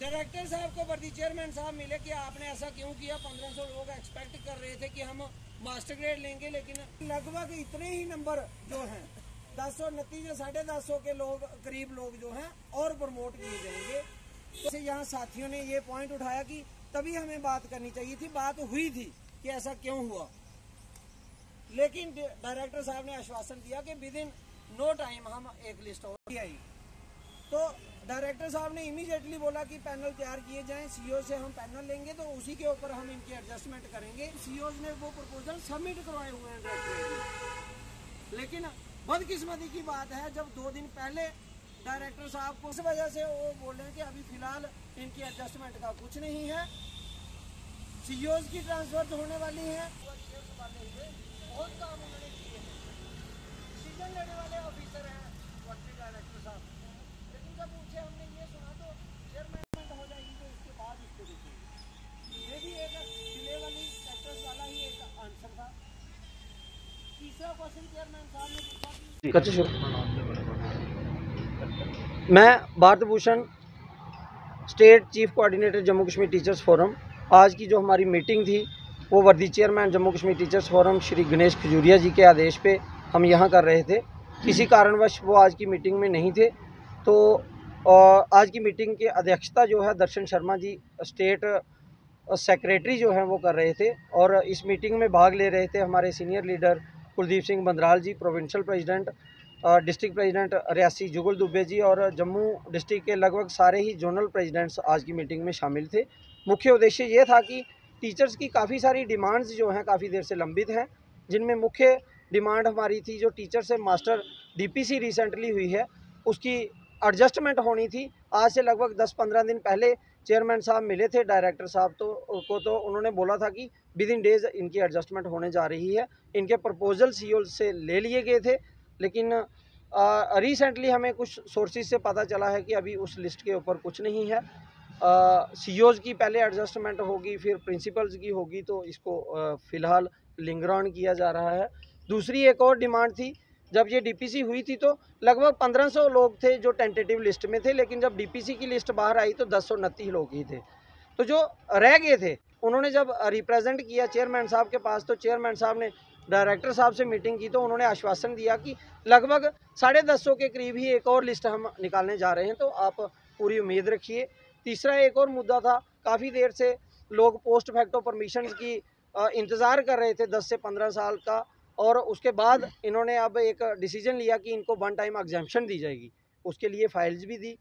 Director साहब को वर्दी चेयरमैन साहब मिले कि आपने ऐसा क्यों किया। 1500 लोग एक्सपेक्ट कर रहे थे कि हम मास्टर ग्रेड लेंगे, लेकिन लगभग इतने ही नंबर जो हैं 10 नतीजे 1050 के लोग करीब लोग जो हैं और प्रमोट किए जाएंगे। तो यहाँ साथियों ने ये पॉइंट उठाया कि तभी हमें बात करनी चाहिए थी, बात हुई थी कि ऐसा क्यों हुआ, लेकिन डायरेक्टर साहब ने आश्वासन दिया कि विद इन नो टाइम हम एक लिस्ट और आई। तो डायरेक्टर साहब ने इमीडिएटली बोला कि पैनल तैयार किए जाएं, सीईओ से हम पैनल लेंगे तो उसी के ऊपर हम इनकी एडजस्टमेंट करेंगे। सीईओ ने वो प्रपोजल सबमिट करवाए हुए हैं डायरेक्टर, लेकिन बदकिस्मती की बात है जब 2 दिन पहले डायरेक्टर साहब को इस वजह से वो बोल रहे हैं कि अभी फिलहाल इनकी एडजस्टमेंट का कुछ नहीं है, सीईओ की ट्रांसफर होने वाली है। बहुत काम उन्होंने किए हैं, डिसीजन लेने वाले ऑफिसर हैं डायरेक्टर साहब, लेकिन जब उनसे हमने ये सुना तो चेयरमैन हो जाएगी तो इसके बाद इसको देखेंगे। ये भी एक डिले वाली फैक्टर्स वाला ही एक आंसर था। तीसरा क्वेश्चन चेयरमैन साहब ने पूछा कि मैं Bharat Bhushan state chief coordinator Jammu Kashmir teachers forum, आज की जो हमारी मीटिंग थी वो वर्दी chairman Jammu Kashmir teachers forum Shri Ganesh Khajuria ji के आदेश पे हम यहाँ कर रहे थे। किसी कारणवश वो आज की मीटिंग में नहीं थे, तो आज की मीटिंग की अध्यक्षता जो है दर्शन शर्मा जी स्टेट सेक्रेटरी जो हैं वो कर रहे थे, और इस मीटिंग में भाग ले रहे थे हमारे senior leader Kuldeep Singh Bandral ji, provincial president, district president Reasi Jugal Dubey ji, और जम्मू डिस्ट्रिक्ट के लगभग सारे ही जोनल प्रेसिडेंट्स आज की मीटिंग में शामिल थे। मुख्य उद्देश्य ये था कि टीचर्स की काफ़ी सारी डिमांड्स जो हैं काफ़ी देर से लंबित हैं, जिनमें मुख्य डिमांड हमारी थी जो टीचर से मास्टर डीपीसी रिसेंटली हुई है उसकी एडजस्टमेंट होनी थी। आज से लगभग 10-15 दिन पहले चेयरमैन साहब मिले थे डायरेक्टर साहब तो उन्होंने बोला था कि विद इन डेज इनकी एडजस्टमेंट होने जा रही है। इनके प्रपोजल सीईओ से ले लिए गए थे, लेकिन रिसेंटली हमें कुछ सोर्सेज से पता चला है कि अभी उस लिस्ट के ऊपर कुछ नहीं है। सीईओज़ की पहले एडजस्टमेंट होगी, फिर प्रिंसिपल्स की होगी, तो इसको फ़िलहाल लिंगर ऑन किया जा रहा है। दूसरी एक और डिमांड थी, जब ये डीपीसी हुई थी तो लगभग 1500 लोग थे जो टेंटेटिव लिस्ट में थे, लेकिन जब डीपीसी की लिस्ट बाहर आई तो 1029 लोग ही थे। तो जो रह गए थे उन्होंने जब रिप्रेजेंट किया चेयरमैन साहब के पास, तो चेयरमैन साहब ने डायरेक्टर साहब से मीटिंग की तो उन्होंने आश्वासन दिया कि लगभग 150 के करीब ही एक और लिस्ट हम निकालने जा रहे हैं, तो आप पूरी उम्मीद रखिए। तीसरा एक और मुद्दा था, काफ़ी देर से लोग पोस्ट फैक्टो परमिशन की इंतज़ार कर रहे थे 10 से 15 साल का, और उसके बाद इन्होंने अब एक डिसीजन लिया कि इनको 1 टाइम एग्जम्पशन दी जाएगी। उसके लिए फाइल्स भी दी,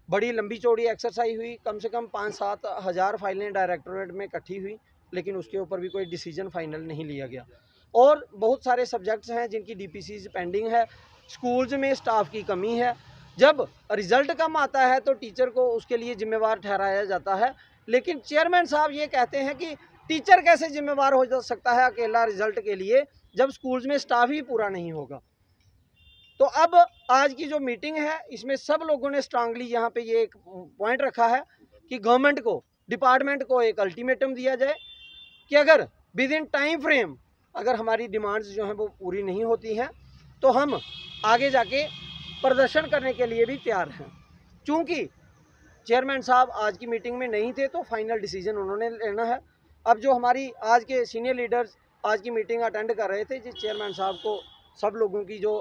बड़ी लंबी चौड़ी एक्सरसाइज हुई, कम से कम 5-7 हज़ार फाइलें डायरेक्टोरेट में इकट्ठी हुई, लेकिन उसके ऊपर भी कोई डिसीजन फाइनल नहीं लिया गया। और बहुत सारे सब्जेक्ट्स हैं जिनकी डीपीसीज पेंडिंग है, स्कूल्स में स्टाफ की कमी है। जब रिज़ल्ट कम आता है तो टीचर को उसके लिए जिम्मेवार ठहराया जाता है, लेकिन चेयरमैन साहब ये कहते हैं कि टीचर कैसे जिम्मेवार हो सकता है अकेला रिज़ल्ट के लिए जब स्कूल्स में स्टाफ ही पूरा नहीं होगा। तो अब आज की जो मीटिंग है इसमें सब लोगों ने स्ट्रांगली यहाँ पे ये एक पॉइंट रखा है कि गवर्नमेंट को, डिपार्टमेंट को एक अल्टीमेटम दिया जाए कि अगर विद इन टाइम फ्रेम अगर हमारी डिमांड्स जो हैं वो पूरी नहीं होती हैं तो हम आगे जाके प्रदर्शन करने के लिए भी तैयार हैं। चूँकि चेयरमैन साहब आज की मीटिंग में नहीं थे तो फाइनल डिसीजन उन्होंने लेना है। अब जो हमारी आज के सीनियर लीडर्स आज की मीटिंग अटेंड कर रहे थे, जिस चेयरमैन साहब को सब लोगों की जो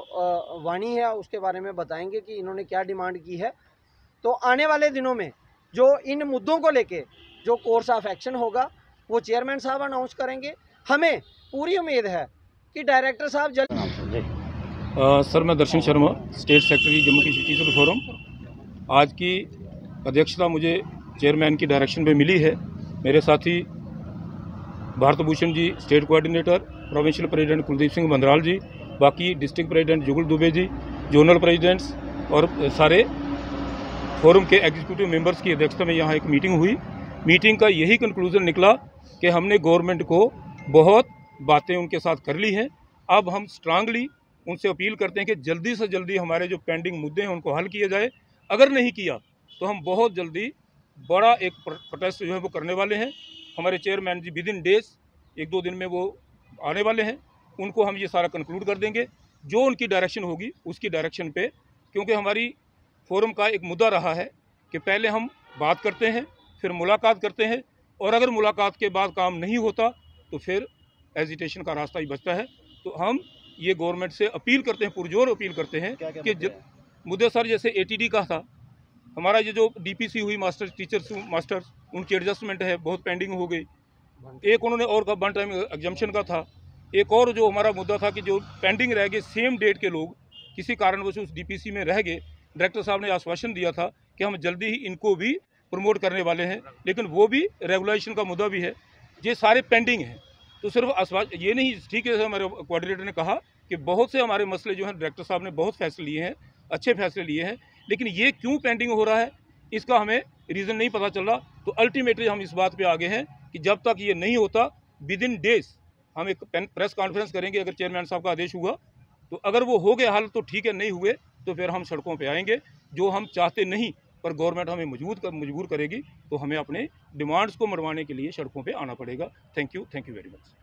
वाणी है उसके बारे में बताएंगे कि इन्होंने क्या डिमांड की है। तो आने वाले दिनों में जो इन मुद्दों को लेके जो कोर्स ऑफ एक्शन होगा वो चेयरमैन साहब अनाउंस करेंगे। हमें पूरी उम्मीद है कि डायरेक्टर साहब जल्द सर, मैं Darshan Sharma, state secretary Jammu Kashmir teacher forum. आज की अध्यक्षता मुझे चेयरमैन की डायरेक्शन पे मिली है। मेरे साथी Bharat Bhushan ji state coordinator, provincial president Kuldeep Singh Bandral ji, बाकी district president Jugal Dubey ji, zonal presidents और सारे फोरम के एग्जीक्यूटिव मेंबर्स की अध्यक्षता में यहाँ एक मीटिंग हुई। मीटिंग का यही कंक्लूजन निकला कि हमने गवर्नमेंट को बहुत बातें उनके साथ कर ली हैं। अब हम स्ट्रांगली उनसे अपील करते हैं कि जल्दी से जल्दी हमारे जो पेंडिंग मुद्दे हैं उनको हल किया जाए। अगर नहीं किया तो हम बहुत जल्दी बड़ा एक प्रोटेस्ट जो है वो करने वाले हैं। हमारे chairman ji within days 1-2 दिन में वो आने वाले हैं, उनको हम ये सारा कंक्लूड कर देंगे जो उनकी डायरेक्शन होगी उसकी डायरेक्शन पे। क्योंकि हमारी फोरम का एक मुद्दा रहा है कि पहले हम बात करते हैं, फिर मुलाकात करते हैं, और अगर मुलाकात के बाद काम नहीं होता तो फिर एजिटेशन का रास्ता ही बचता है। तो हम ये गवर्नमेंट से अपील करते हैं, पुरजोर अपील करते हैं कि मुद्दे सर जैसे ATD का था, हमारा ये जो DPC हुई मास्टर्स उनकी एडजस्टमेंट है बहुत पेंडिंग हो गई। एक उन्होंने और का वन टाइम एग्जम्पशन का था। एक और जो हमारा मुद्दा था कि जो पेंडिंग रह गए सेम डेट के लोग किसी कारणवश उस DPC में रह गए, डायरेक्टर साहब ने आश्वासन दिया था कि हम जल्दी ही इनको भी प्रमोट करने वाले हैं, लेकिन वो भी रेगुलेशन का मुद्दा भी है, ये सारे पेंडिंग हैं। तो सिर्फ आश्वासन ये नहीं, ठीक है, हमारे कोऑर्डिनेटर ने कहा कि बहुत से हमारे मसले जो हैं डायरेक्टर साहब ने बहुत फैसले लिए हैं, अच्छे फैसले लिए हैं, लेकिन ये क्यों पेंडिंग हो रहा है इसका हमें रीज़न नहीं पता चल रहा। तो अल्टीमेटली हम इस बात पे आगे हैं कि जब तक ये नहीं होता, विद इन डेज हम एक प्रेस कॉन्फ्रेंस करेंगे अगर चेयरमैन साहब का आदेश हुआ तो। अगर वो हो गए हल तो ठीक है, नहीं हुए तो फिर हम सड़कों पे आएंगे, जो हम चाहते नहीं, पर गवर्नमेंट हमें मजबूर करेगी तो हमें अपने डिमांड्स को मनवाने के लिए सड़कों पे आना पड़ेगा। Thank you very much.